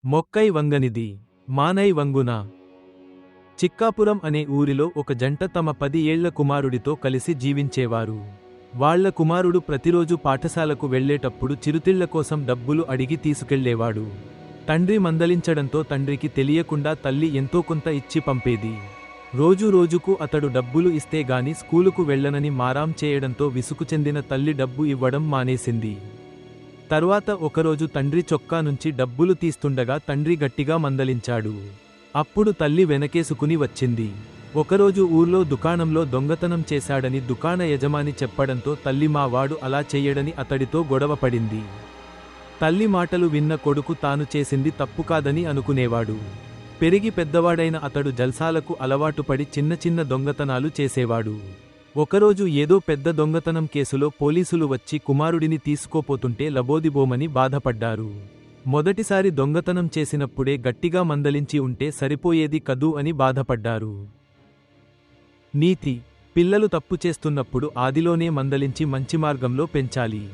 మొక్కై వంగనిది మానై వంగునా. చిక్కాపురం అనే ఊరిలో ఒక జంట తమ 10 ఏళ్ల కుమారుడితో కలిసి జీవించేవారు. వాళ్ల కుమారుడు ప్రతిరోజు పాఠశాలకు వెళ్లేటప్పుడు చిరుతిళ్ల కోసం డబ్బులు అడిగి తీసుకెళ్లేవాడు. తండ్రి మందలించడంతో తండ్రికి తెలియకుండా తల్లి ఎంతో కొంత ఇచ్చి పంపేది. రోజు రోజుకు అతడు డబ్బులు ఇస్తే గాని స్కూలుకు వెళ్లనని మారాం చేయడంతో విసుగు చెందిన తల్లి డబ్బు ఇవ్వడం మానేసింది. తర్వాత ఒకరోజు తండ్రి చొక్కా నుంచి డబ్బులు తీస్తుండగా తండ్రి గట్టిగా మందలించాడు. అప్పుడు తల్లి వెనకేసుకుని వచ్చింది. ఒకరోజు ఊర్లో దుకాణంలో దొంగతనం చేశాడని దుకాణ యజమాని చెప్పడంతో తల్లి మా వాడు అలా చెయ్యడని అతడితో గొడవపడింది. తల్లి మాటలు విన్న కొడుకు తాను చేసింది తప్పు కాదని అనుకునేవాడు. పెరిగి పెద్దవాడైన అతడు జల్సాలకు అలవాటుపడి చిన్న చిన్న దొంగతనాలు చేసేవాడు. ఒకరోజు ఏదో పెద్ద దొంగతనం కేసులో పోలీసులు వచ్చి కుమారుడిని తీసుకోపోతుంటే లబోదిబోమని బాధపడ్డారు. మొదటిసారి దొంగతనం చేసినప్పుడే గట్టిగా మందలించి ఉంటే సరిపోయేది కదూ అని బాధపడ్డారు. నీతి: పిల్లలు తప్పు చేస్తున్నప్పుడు ఆదిలోనే మందలించి మంచి మార్గంలో పెంచాలి.